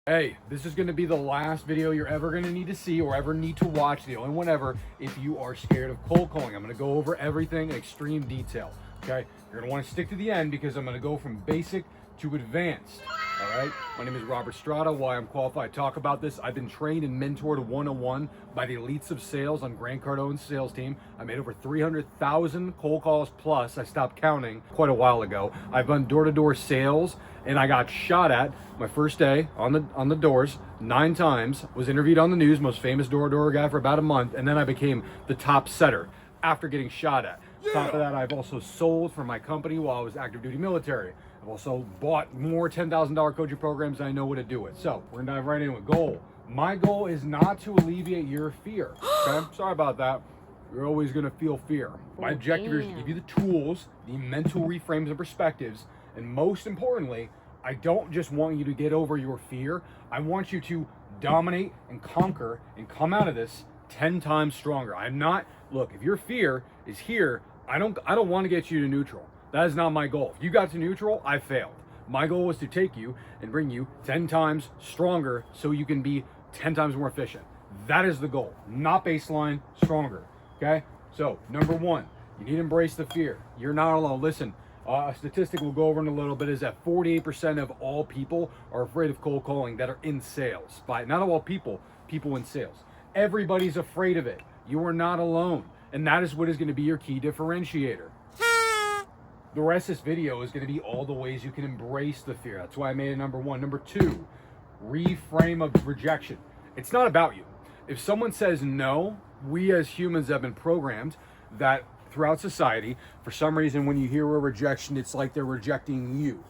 Hey, this is going to be the last video you're ever going to need to see or ever need to watch, the only one ever, if you are scared of cold calling. I'm going to go over everything in extreme detail, okay? You're going to want to stick to the end because I'm going to go from basic to advanced, all right? My name is Robert Strada. Why I'm qualified to talk about this: I've been trained and mentored 101 by the elites of sales on Grant Cardone's sales team. I made over 300,000 cold calls plus. I stopped counting quite a while ago. I've done door-to-door sales, and I got shot at my first day on the doors 9 times, was interviewed on the news, most famous door-to-door guy for about a month, and then I became the top setter after getting shot at. On top of that, I've also sold for my company while I was active duty military. I've also bought more $10,000 coaching programs than I know what to do with. So we're gonna dive right into it. Goal. My goal is not to alleviate your fear. Okay? Sorry about that. You're always gonna feel fear. My objective is to give you the tools, the mental reframes and perspectives, and most importantly, I don't just want you to get over your fear. I want you to dominate and conquer and come out of this 10 times stronger. I'm not, look, if your fear is here, I don't want to get you to neutral. That is not my goal. If you got to neutral, I failed. My goal was to take you and bring you 10 times stronger so you can be 10 times more efficient. That is the goal, not baseline, stronger, okay? So, number one, you need to embrace the fear. You're not alone. Listen, a statistic we'll go over in a little bit is that 48% of all people are afraid of cold calling that are in sales. By not all people in sales. Everybody's afraid of it. You are not alone. And that is what is going to be your key differentiator. The rest of this video is going to be all the ways you can embrace the fear. That's why I made it number one. Number two, reframe of rejection. It's not about you. If someone says no, we as humans have been programmed that throughout society, for some reason, when you hear a rejection, it's like they're rejecting you.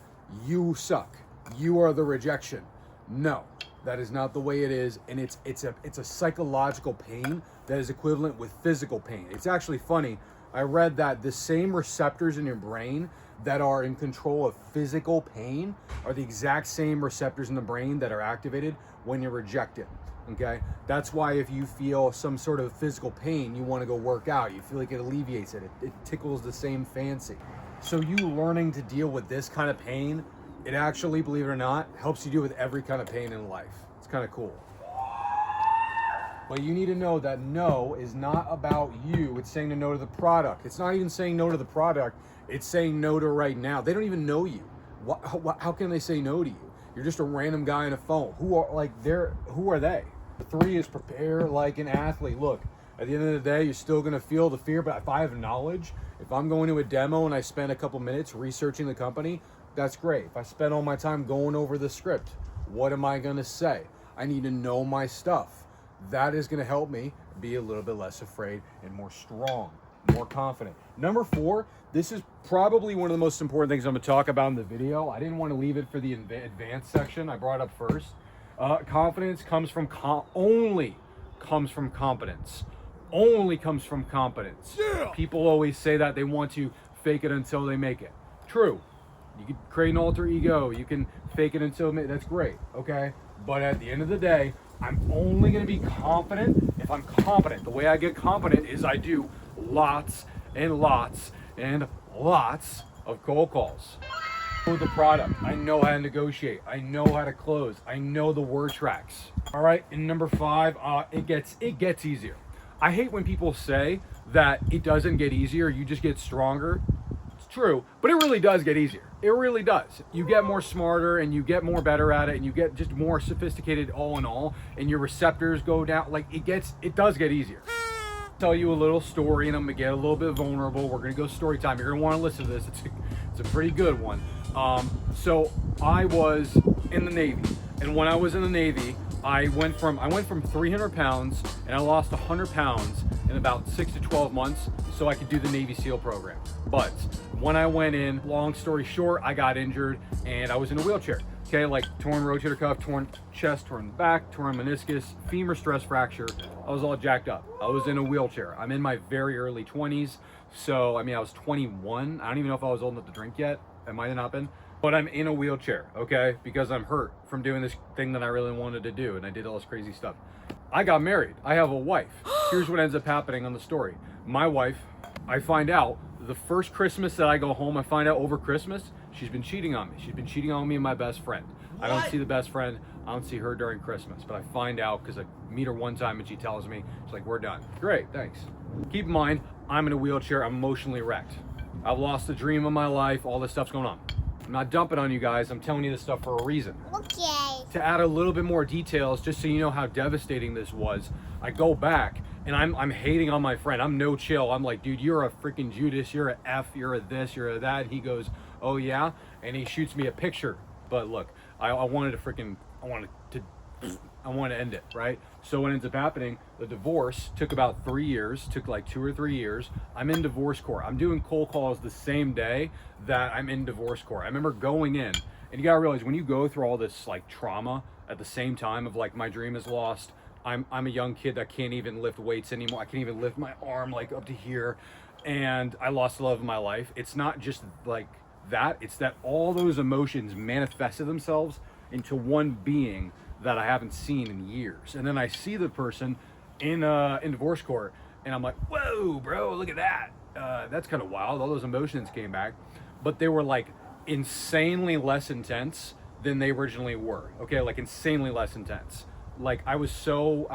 You suck. You are the rejection. No, that is not the way it is. And it's a psychological pain that is equivalent with physical pain. It's actually funny. I read that the same receptors in your brain that are in control of physical pain are the exact same receptors in the brain that are activated when you're rejected. Okay, that's why if you feel some sort of physical pain, you want to go work out. You feel like it alleviates it. It tickles the same fancy. So you learning to deal with this kind of pain, it actually, believe it or not, helps you deal with every kind of pain in life. It's kind of cool. But you need to know that no is not about you. It's saying no to the product. It's not even saying no to the product. It's saying no to right now. They don't even know you. How can they say no to you? You're just a random guy on a phone. Who are they? The 3 is prepare like an athlete. Look, at the end of the day, you're still going to feel the fear, but if I have knowledge, if I'm going to a demo and I spend a couple minutes researching the company, that's great. If I spend all my time going over the script, what am I going to say? I need to know my stuff. That is going to help me be a little bit less afraid and more strong, more confident. Number 4, this is probably one of the most important things I'm going to talk about in the video. I didn't want to leave it for the advanced section. I brought it up first. Confidence comes from only comes from competence. Only comes from competence. Yeah. People always say that they want to fake it until they make it. True. You can create an alter ego. You can fake it until that's great. Okay. But at the end of the day, I'm only going to be confident if I'm competent. The way I get competent is I do lots and lots and lots of cold calls. I know the product. I know how to negotiate. I know how to close. I know the word tracks. All right. And number 5, it gets easier. I hate when people say that it doesn't get easier. You just get stronger. It's true, but it really does get easier. It really does. You get more smarter and you get more better at it and you get just more sophisticated all in all, and your receptors go down. Like it does get easier. I'll tell you a little story and I'm gonna get a little bit vulnerable. We're gonna go story time. You're gonna want to listen to this. It's a pretty good one. So I was in the Navy, and when I was in the Navy, I went from 300 pounds and I lost 100 pounds in about 6 to 12 months so I could do the Navy SEAL program. But when I went in, long story short, I got injured and I was in a wheelchair. Okay, like torn rotator cuff, torn chest, torn back, torn meniscus, femur stress fracture. I was all jacked up. I was in a wheelchair. I'm in my very early 20s. So, I mean, I was 21. I don't even know if I was old enough to drink yet. It might have not been. But I'm in a wheelchair, okay? Because I'm hurt from doing this thing that I really wanted to do. And I did all this crazy stuff. I got married. I have a wife. Here's what ends up happening on the story. My wife, I find out the first Christmas that I go home, I find out over Christmas, she's been cheating on me. She's been cheating on me and my best friend. I don't see the best friend. I don't see her during Christmas, but I find out because I meet her one time and she tells me, she's like, we're done. Great, thanks. Keep in mind, I'm in a wheelchair. I'm emotionally wrecked. I've lost the dream of my life. All this stuff's going on. I'm not dumping on you guys. I'm telling you this stuff for a reason. Okay. To add a little bit more details, just so you know how devastating this was, I go back and I'm hating on my friend. I'm no chill. I'm like, dude, you're a freaking Judas. You're a F. You're a this. You're a that. He goes, oh yeah, and he shoots me a picture. But look, I wanted to end it, right? So what ends up happening, the divorce took about 3 years, took like 2 or 3 years. I'm in divorce court. I'm doing cold calls the same day that I'm in divorce court. I remember going in, and you gotta realize when you go through all this like trauma at the same time of like my dream is lost, I'm a young kid that can't even lift weights anymore. I can't even lift my arm like up to here, and I lost the love of my life. It's not just like that, it's that all those emotions manifested themselves into one being that I haven't seen in years. And then I see the person in divorce court, and I'm like, whoa, bro, look at that. That's kind of wild. All those emotions came back, but they were like insanely less intense than they originally were. Okay, like insanely less intense. Like I was so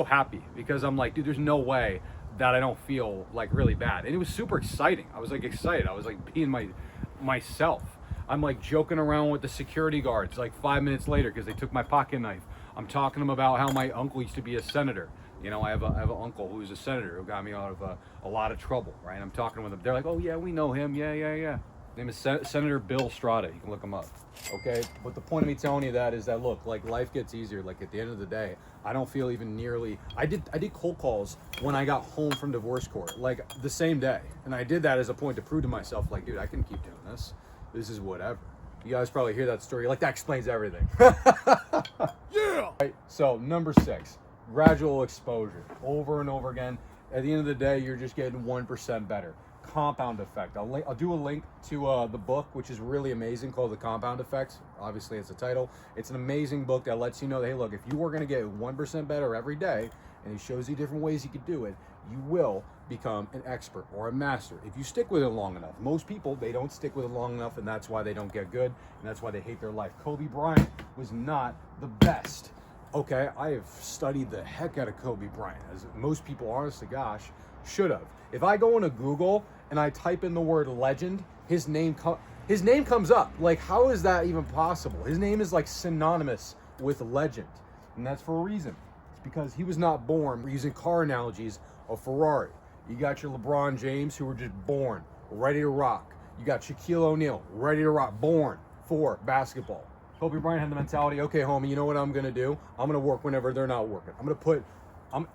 happy because I'm like, dude, there's no way that I don't feel like really bad. And it was super exciting. I was like excited. I was like being myself. I'm like joking around with the security guards like 5 minutes later because they took my pocket knife. I'm talking to them about how my uncle used to be a senator. You know, I have an uncle who's a senator who got me out of a lot of trouble, right? I'm talking with them. They're like, oh yeah, we know him. Yeah. His name is Senator Bill Strada. You can look him up. Okay, but the point of me telling you that is that look, like life gets easier. Like at the end of the day, I don't feel even nearly. I did cold calls when I got home from divorce court, like the same day, and I did that as a point to prove to myself, like, dude, I can keep doing this. This is whatever. You guys probably hear that story. Like that explains everything. Yeah. Right. So number 6, gradual exposure, over and over again. At the end of the day, you're just getting 1% better. Compound effect. I'll do a link to the book, which is really amazing, called The Compound Effect. Obviously, it's the title. It's an amazing book that lets you know that, hey, look, if you are going to get 1% better every day, and it shows you different ways you could do it, you will become an expert or a master if you stick with it long enough. Most people, they don't stick with it long enough, and that's why they don't get good, and that's why they hate their life. Kobe Bryant was not the best. Okay, I have studied the heck out of Kobe Bryant, as most people, honest to gosh, should have. If I go into Google and I type in the word legend, his name comes up. Like, how is that even possible? His name is like synonymous with legend, and that's for a reason. It's because he was not born, we're using car analogies, a Ferrari. You got your LeBron James, who were just born, ready to rock. You got Shaquille O'Neal, ready to rock, born for basketball. Kobe Bryant had the mentality, okay, homie, you know what I'm going to do? I'm going to work whenever they're not working.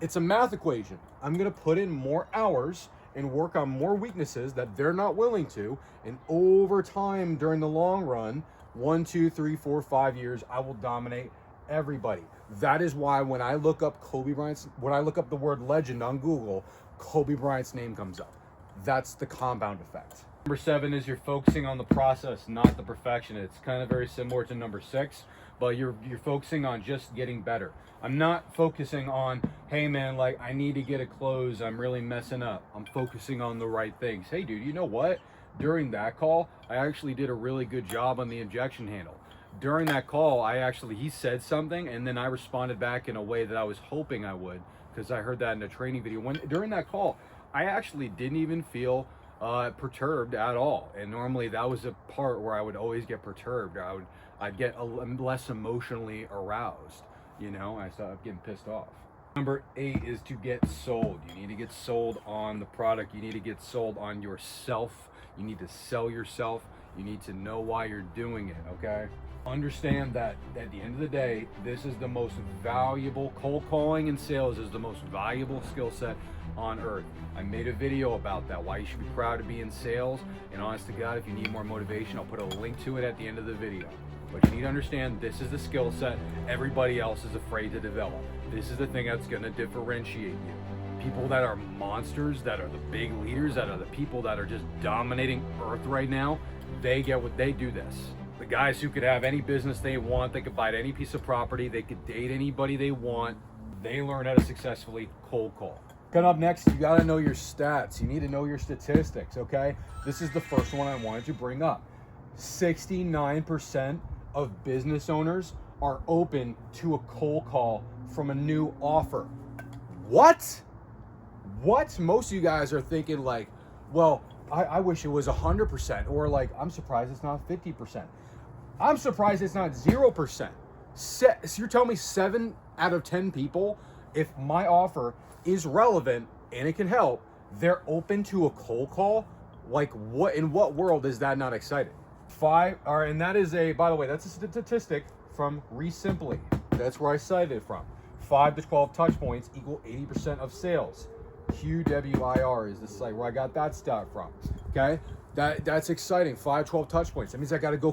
It's a math equation. I'm going to put in more hours and work on more weaknesses that they're not willing to. And over time, during the long run, 1, 2, 3, 4, 5 years, I will dominate everybody. That is why when I look up when I look up the word legend on Google, Kobe Bryant's name comes up. That's the compound effect. Number 7 is you're focusing on the process, not the perfection. It's kind of very similar to number 6, but you're focusing on just getting better. I'm not focusing on, hey man, like I need to get a close, I'm really messing up. I'm focusing on the right things. Hey dude, you know what? During that call, I actually did a really good job on the injection handle. During that call, he said something, and then I responded back in a way that I was hoping I would, because I heard that in a training video. During that call, I actually didn't even feel perturbed at all, and normally that was a part where I would always get perturbed. I'd get less emotionally aroused, you know. I started getting pissed off. Number 8 is to get sold. You need to get sold on the product. You need to get sold on yourself. You need to sell yourself. You need to know why you're doing it, okay? Understand that at the end of the day, this is the most valuable, cold calling and sales is the most valuable skill set on earth. I made a video about that, why you should be proud to be in sales, and honest to God, if you need more motivation, I'll put a link to it at the end of the video. But you need to understand this is the skill set everybody else is afraid to develop. This is the thing that's gonna differentiate you. People that are monsters, that are the big leaders, that are the people that are just dominating earth right now, they get what they do this. The guys who could have any business they want, they could buy any piece of property, they could date anybody they want, they learn how to successfully cold call. Coming up next, you gotta know your stats. You need to know your statistics, okay? This is the first one I wanted to bring up. 69% of business owners are open to a cold call from a new offer. What? Most of you guys are thinking like, well, I wish it was 100%, or like, I'm surprised it's not 50%. I'm surprised it's not 0%. So you're telling me 7 out of 10 people, if my offer is relevant and it can help, they're open to a cold call? Like, what, in what world is that not exciting? 5, all right, and that is by the way, that's a statistic from Simply. That's where I cited it from. 5 to 12 touch points equal 80% of sales. QWIR is the site where I got that stat from. Okay, that's exciting. 5, 12 touch points. That means I gotta go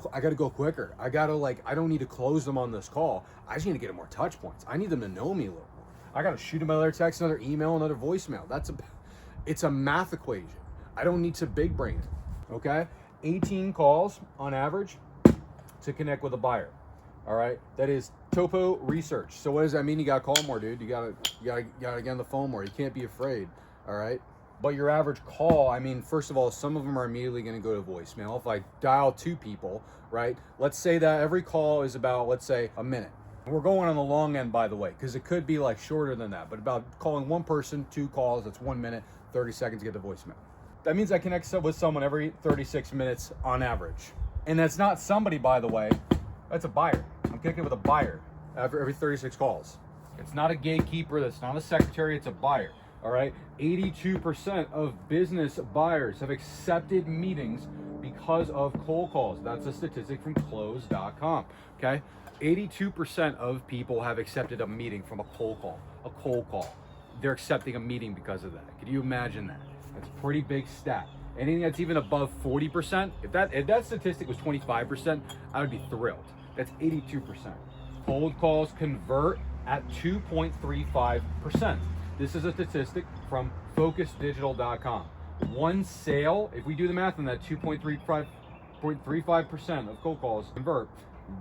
quicker. I don't need to close them on this call. I just need to get more touch points. I need them to know me a little more. I gotta shoot them another text, another email, another voicemail. It's a math equation. I don't need to big brain it. Okay, 18 calls on average to connect with a buyer. All right, that is topo research. So what does that mean? You gotta call more, dude. You gotta get on the phone more. You can't be afraid. All right, but your average call, I mean, first of all, some of them are immediately gonna go to voicemail. If I dial 2 people, right? Let's say that every call is about, let's say, a minute. We're going on the long end, by the way, because it could be like shorter than that. But about calling one person, 2 calls, that's 1 minute, 30 seconds to get the voicemail. That means I connect with someone every 36 minutes on average. And that's not somebody, by the way. That's a buyer. I'm connecting with a buyer every 36 calls. It's not a gatekeeper. That's not a secretary. It's a buyer. All right. 82% of business buyers have accepted meetings because of cold calls. That's a statistic from close.com. Okay. 82% of people have accepted a meeting from a cold call. A cold call. They're accepting a meeting because of that. Can you imagine that? That's a pretty big stat. Anything that's even above 40%, if that statistic was 25%, I would be thrilled. That's 82%. Cold calls convert at 2.35%. This is a statistic from focusdigital.com. One sale, if we do the math on that, 2.35% of cold calls convert.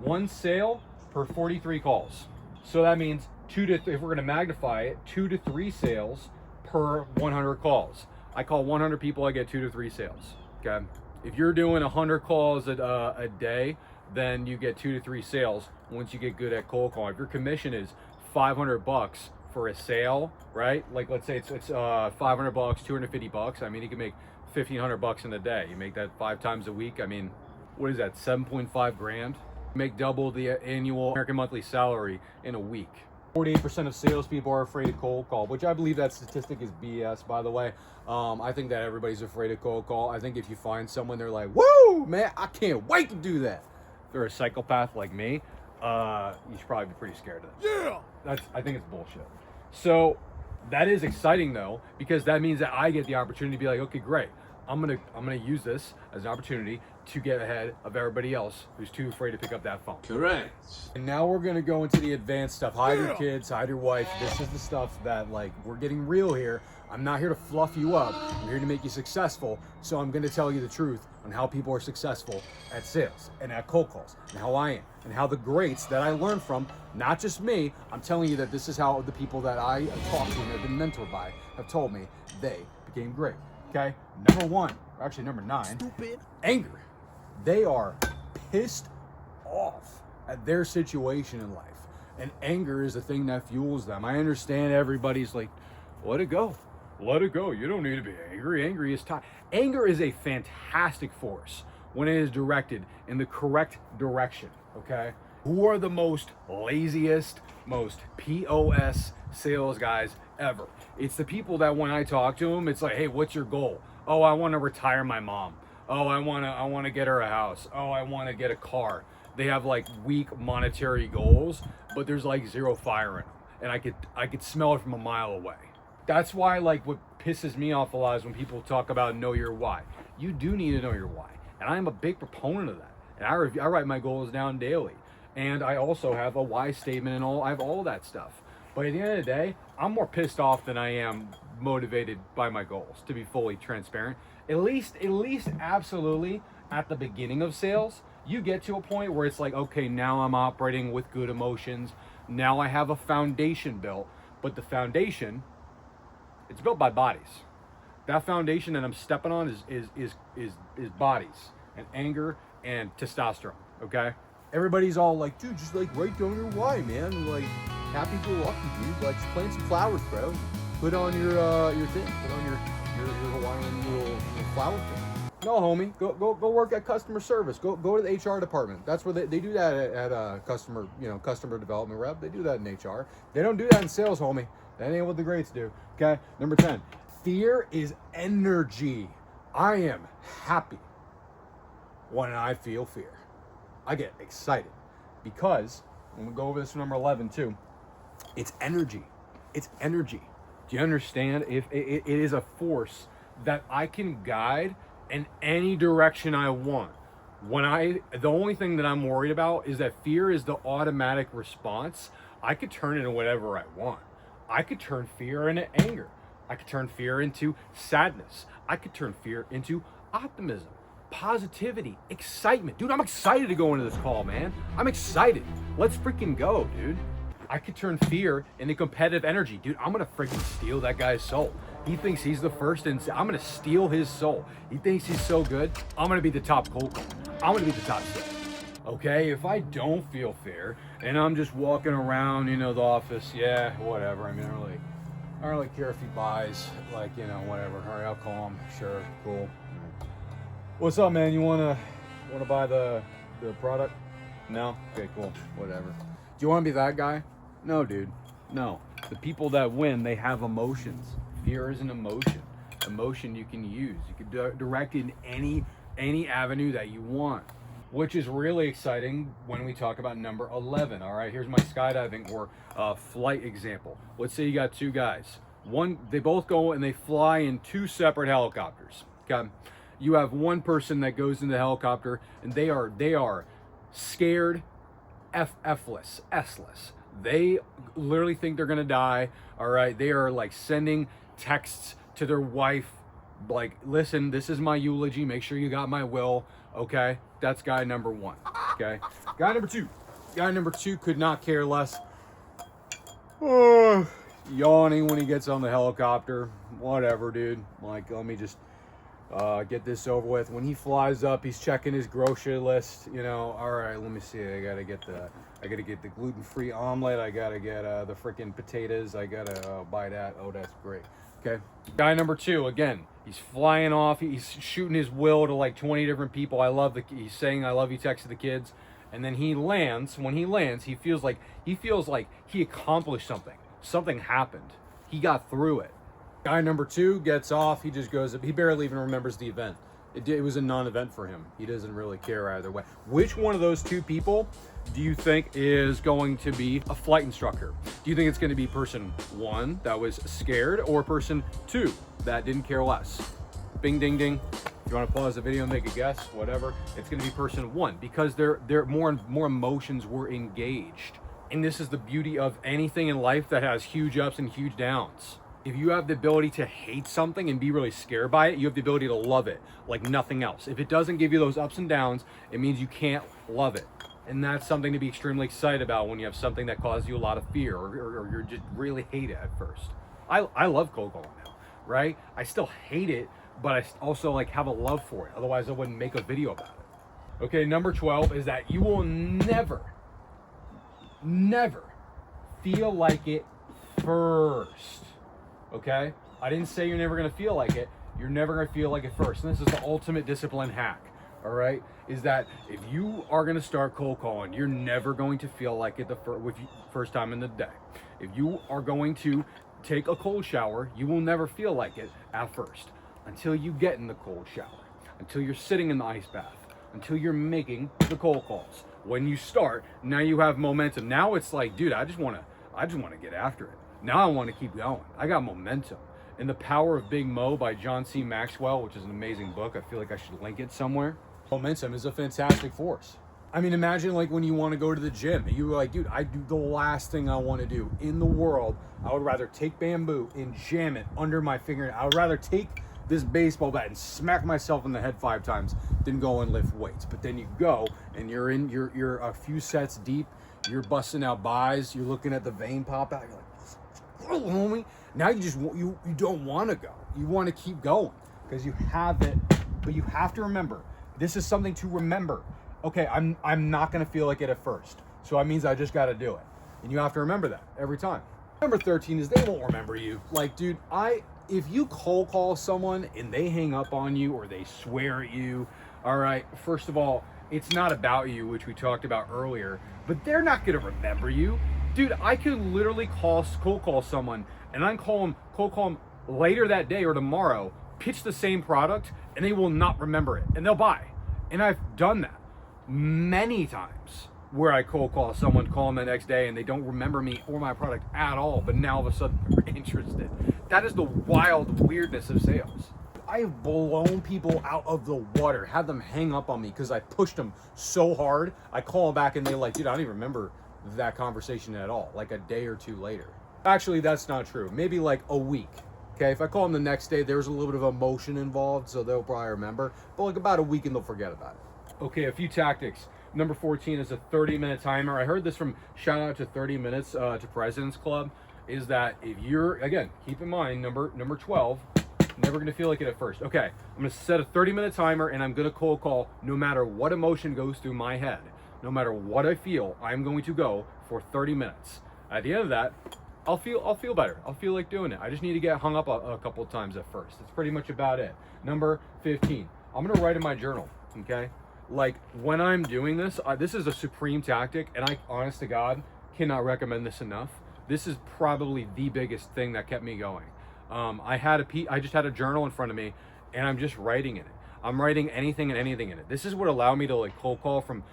One sale per 43 calls. So that means if we're going to magnify it, 2 to 3 sales per 100 calls. I call 100 people, I get 2 to 3 sales. Okay. If you're doing 100 calls a day, then you get 2 to 3 sales once you get good at cold calling. If your commission is $500 for a sale, right? Like, let's say it's $500, $250. I mean, you can make $1,500 in a day. You make that 5 times a week. I mean, what is that? 7.5 grand. Make double the annual American monthly salary in a week. 48% of salespeople are afraid of cold call, which I believe that statistic is BS, by the way. I think that everybody's afraid of cold call. I think if you find someone, they're like, woo, man, I can't wait to do that. If they're a psychopath like me, you should probably be pretty scared of that. Yeah. I think it's bullshit. So that is exciting though, because that means that I get the opportunity to be like, okay, great. I'm gonna use this as an opportunity to get ahead of everybody else who's too afraid to pick up that phone. Correct. And now we're gonna go into the advanced stuff. Hide your kids, hide your wife. This is the stuff that, like, we're getting real here. I'm not here to fluff you up. I'm here to make you successful. So I'm gonna tell you the truth on how people are successful at sales and at cold calls, and how I am, and how the greats that I learned from, not just me, I'm telling you that this is how the people that I talked to and have been mentored by have told me they became great. Okay, number 1, or actually number 9, stupid anger. They are pissed off at their situation in life, and anger is the thing that fuels them. I understand everybody's like, let it go, you don't need to be angry. Angry is time. Anger is a fantastic force when it is directed in the correct direction. Okay, who are the most laziest, most POS sales guys ever? It's the people that when I talk to them, it's like, hey, what's your goal? Oh, I want to retire my mom. Oh, I want to get her a house. Oh, I want to get a car. They have like weak monetary goals, but there's like zero fire in them, and I could smell it from a mile away. That's why, like, what pisses me off a lot is when people talk about know your why. You do need to know your why, and I'm a big proponent of that. And I write my goals down daily, and I also have a why statement and all. I have all that stuff. But at the end of the day, I'm more pissed off than I am motivated by my goals, to be fully transparent. At least absolutely at the beginning of sales, you get to a point where it's like, okay, now I'm operating with good emotions. Now I have a foundation built, but the foundation, it's built by bodies. That foundation that I'm stepping on is bodies and anger and testosterone, okay? Everybody's all like, dude, just like write down your why, man. Like, happy go lucky, dude. Like, just plant some flowers, bro. Put on your thing. Put on your Hawaiian little flower thing. No, homie, go work at customer service. Go to the HR department. That's where they do that at customer development rep. They do that in HR. They don't do that in sales, homie. That ain't what the greats do. Okay. Number 10. Fear is energy. I am happy when I feel fear. I get excited because when we go over this number 11 too, it's energy. It's energy. Do you understand? If it is a force that I can guide in any direction I want. The only thing that I'm worried about is that fear is the automatic response. I could turn it into whatever I want. I could turn fear into anger. I could turn fear into sadness. I could turn fear into optimism, positivity, excitement. Dude, I'm excited to go into this call, man. I'm excited. Let's freaking go, dude. I could turn fear into competitive energy. Dude, I'm gonna freaking steal that guy's soul. He thinks he's the first, and I'm gonna steal his soul. He thinks he's so good. I'm gonna be the top cold caller. I'm gonna be the top sales. Okay, if I don't feel fear and I'm just walking around, the office, yeah, whatever. I mean, I don't really care if he buys, like, whatever. All right, I'll call him. Sure, cool. What's up, man? You wanna buy the product? No? Okay, cool. Whatever. Do you want to be that guy? No, dude. No. The people that win, they have emotions. Fear is an emotion. Emotion you can use. You can direct it in any avenue that you want, which is really exciting when we talk about number 11. All right, here's my skydiving or flight example. Let's say you got two guys. They both go and they fly in two separate helicopters. Okay, you have one person that goes in the helicopter and they are scared, S-less. They literally think they're gonna die. All right, they are like sending texts to their wife, like, listen, this is my eulogy. Make sure you got my will. Okay, that's guy number 1. Okay, guy number 2. Guy number 2 could not care less. Yawning when he gets on the helicopter. Whatever, dude. Like, let me just get this over with. When he flies up, he's checking his grocery list. All right, let me see. I gotta get the gluten-free omelet. I gotta get the freaking potatoes. I gotta buy that. Oh, that's great. Okay. Guy number 2, again, he's flying off. He's shooting his will to like 20 different people. He's saying I love you text to the kids. And then he lands. When he lands, he feels like he accomplished something. Something happened. He got through it. Guy number 2 gets off. He just goes, he barely even remembers the event. It was a non-event for him. He doesn't really care either way. Which one of those 2 people do you think is going to be a flight instructor? Do you think it's going to be person 1 that was scared or person 2 that didn't care less? Bing, ding, ding. If you want to pause the video and make a guess, whatever, it's going to be person 1 because they're more emotions were engaged. And this is the beauty of anything in life that has huge ups and huge downs. If you have the ability to hate something and be really scared by it, you have the ability to love it like nothing else. If it doesn't give you those ups and downs, it means you can't love it. And that's something to be extremely excited about when you have something that causes you a lot of fear or you're just really hate it at first. I love cold calling now, right? I still hate it, but I also like have a love for it. Otherwise, I wouldn't make a video about it. Okay, number 12 is that you will never feel like it first. Okay? I didn't say you're never going to feel like it. You're never going to feel like it first. And this is the ultimate discipline hack. All right? Is that if you are going to start cold calling, you're never going to feel like it the first time in the day. If you are going to take a cold shower, you will never feel like it at first until you get in the cold shower, until you're sitting in the ice bath, until you're making the cold calls. When you start, now you have momentum. Now it's like, dude, I just want to get after it. Now I want to keep going. I got momentum. And The Power of Big Mo by John C. Maxwell, which is an amazing book. I feel like I should link it somewhere. Momentum is a fantastic force. I mean, imagine like when you want to go to the gym and you're like, dude, I do the last thing I want to do in the world. I would rather take bamboo and jam it under my finger. I would rather take this baseball bat and smack myself in the head 5 times than go and lift weights. But then you go and you're a few sets deep. You're busting out buys. You're looking at the vein pop out. You're like, oh, homie. Now you don't want to go. You want to keep going because you have it. But you have to remember, this is something to remember. Okay, I'm not gonna feel like it at first. So that means I just gotta do it. And you have to remember that every time. Number 13 is they won't remember you. Like, dude, if you cold call someone and they hang up on you or they swear at you, all right, first of all, it's not about you, which we talked about earlier, but they're not gonna remember you. Dude, I could literally cold call someone and I cold call them later that day or tomorrow, pitch the same product, and they will not remember it, and they'll buy. And I've done that many times where I cold call someone, call them the next day, and they don't remember me or my product at all, but now all of a sudden they're interested. That is the wild weirdness of sales. I have blown people out of the water, had them hang up on me because I pushed them so hard. I call them back and they're like, dude, I don't even remember that conversation at all, like a day or two later. Actually, that's not true. Maybe like a week. Okay, if I call them the next day, there's a little bit of emotion involved, so they'll probably remember, but like about a week and they'll forget about it. Okay, a few tactics. Number 14 is a 30-minute timer. I heard this from, shout out to 30 Minutes to President's Club, is that if you're, again, keep in mind, number 12, never gonna feel like it at first. Okay, I'm gonna set a 30-minute timer and I'm gonna cold call no matter what emotion goes through my head. No matter what I feel, I'm going to go for 30 minutes. At the end of that, I'll feel better. I'll feel like doing it. I just need to get hung up a couple of times at first. That's pretty much about it. Number 15, I'm gonna write in my journal, okay? Like when I'm doing this, this is a supreme tactic, and I, honest to God, cannot recommend this enough. This is probably the biggest thing that kept me going. I just had a journal in front of me, and I'm just writing in it. I'm writing anything and anything in it. This is what allowed me to like cold call from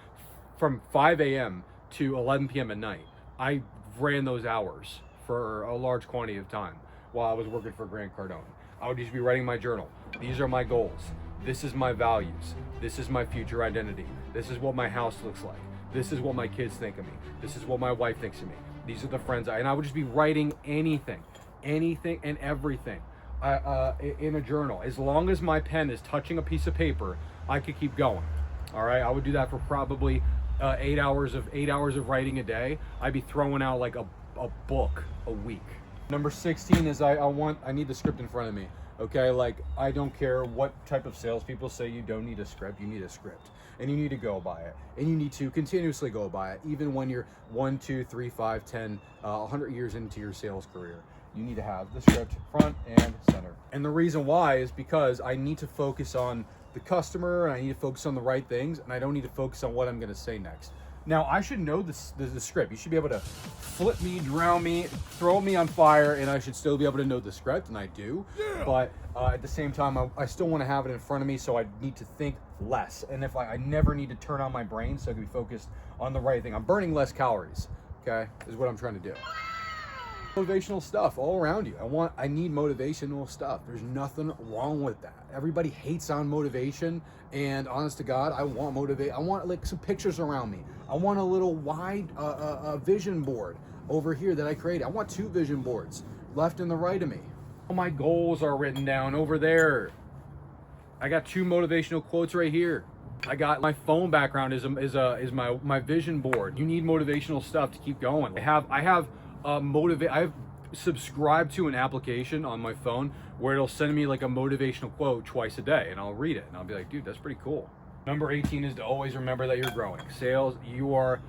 5 a.m. to 11 p.m. at night. I ran those hours for a large quantity of time while I was working for Cardone. I would just be writing my journal. These are my goals. This is my values. This is my future identity. This is what my house looks like. This is what my kids think of me. This is what my wife thinks of me. These are the friends and I would just be writing anything and everything in a journal. As long as my pen is touching a piece of paper, I could keep going. All right, I would do that for probably 8 hours of writing a day. I'd be throwing out like a book a week. Number 16 is I need the script in front of me. Okay, like I don't care what type of salespeople say you don't need a script. You need a script, and you need to go by it, and you need to continuously go by it, even when you're 1, 2, 3, 5, 10, 100 years into your sales career. You need to have the script front and center. And the reason why is because I need to focus on the customer, and I need to focus on the right things, and I don't need to focus on what I'm going to say next. Now, I should know the script. You should be able to flip me, drown me, throw me on fire, and I should still be able to know the script, and I do. Yeah. But at the same time, I still want to have it in front of me, so I need to think less. And if I never need to turn on my brain, so I can be focused on the right thing. I'm burning less calories, okay, is what I'm trying to do. Motivational stuff all around you. I need motivational stuff. There's nothing wrong with that. Everybody hates on motivation, and honest to God, I want motivate. I want like some pictures around me. I want a little wide vision board over here that I created. I want 2 vision boards, left and the right of me. All my goals are written down over there. I got 2 motivational quotes right here. I got my phone background is my vision board. You need motivational stuff to keep going. I have subscribed to an application on my phone where it'll send me like a motivational quote twice a day, and I'll read it and I'll be like, dude, that's pretty cool. Number 18 is to always remember that you're growing. Sales, you are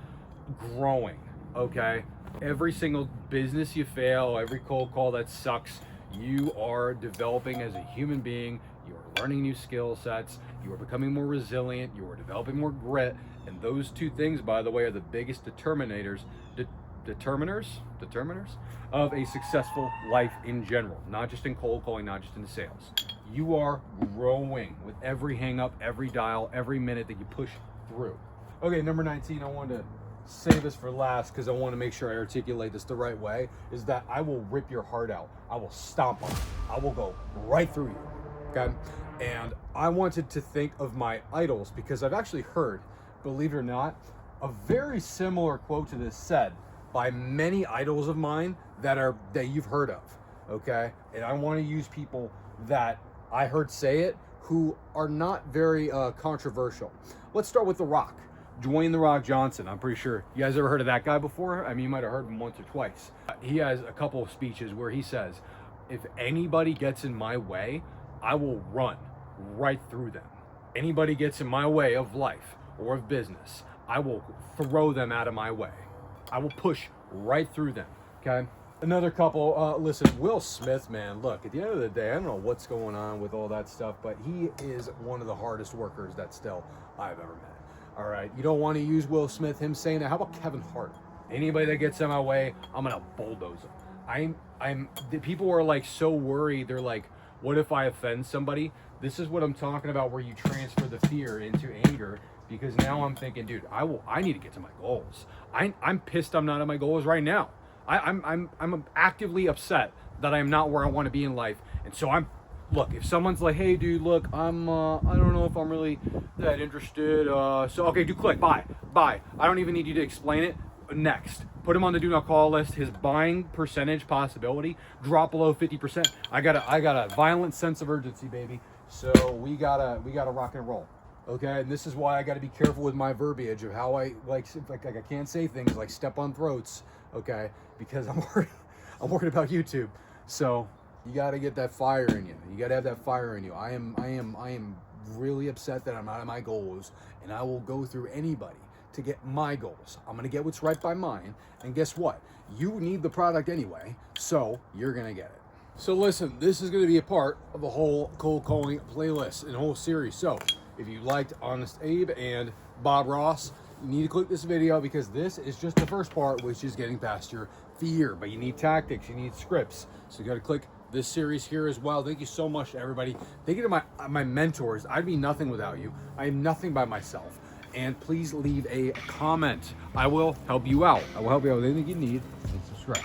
growing, okay? Every single business you fail, every cold call that sucks, you are developing as a human being. You are learning new skill sets. You are becoming more resilient. You are developing more grit. And those 2 things, by the way, are the biggest determinators of a successful life in general, not just in cold calling, not just in sales. You are growing with every hang up, every dial, every minute that you push through. Okay, number 19, I wanted to say this for last because I want to make sure I articulate this the right way, is that I will rip your heart out. I will stomp on it. I will go right through you, okay? And I wanted to think of my idols because I've actually heard, believe it or not, a very similar quote to this said by many idols of mine that you've heard of, okay? And I want to use people that I heard say it who are not very controversial. Let's start with The Rock, Dwayne "The Rock" Johnson. I'm pretty sure you guys ever heard of that guy before? I mean, you might have heard him once or twice. He has a couple of speeches where he says, if anybody gets in my way, I will run right through them. Anybody gets in my way of life or of business, I will throw them out of my way. I will push right through them, okay? Another couple, listen, Will Smith, man, look, at the end of the day, I don't know what's going on with all that stuff, but he is one of the hardest workers that still I've ever met. All right, you don't want to use Will Smith, him saying that. How about Kevin Hart? Anybody that gets in my way, I'm gonna bulldoze them. The people are like so worried. They're like, what if I offend somebody? This is what I'm talking about, where you transfer the fear into anger, because now I'm thinking, dude, I need to get to my goals. I'm pissed I'm not at my goals right now. I'm actively upset that I'm not where I want to be in life. And so look, if someone's like, hey dude, look, I don't know if I'm really that interested. So okay, dude, click, bye. I don't even need you to explain it. Next, put him on the do not call list. His buying percentage possibility drop below 50%. I got a violent sense of urgency, baby. So we gotta rock and roll. Okay, and this is why I got to be careful with my verbiage of how I like I can't say things like step on throats, okay? Because I'm worried about YouTube. So you got to get that fire in you. You got to have that fire in you. I am really upset that I'm not at my goals, and I will go through anybody to get my goals. I'm gonna get what's right by mine, and guess what? You need the product anyway, so you're gonna get it. So listen, this is gonna be a part of the whole cold calling playlist and whole series. So if you liked Honest Abe and Bob Ross, you need to click this video, because this is just the first part, which is getting past your fear. But you need tactics, you need scripts. So you got to click this series here as well. Thank you so much to everybody. Thank you to my mentors. I'd be nothing without you. I am nothing by myself. And please leave a comment. I will help you out. I will help you out with anything you need, and subscribe.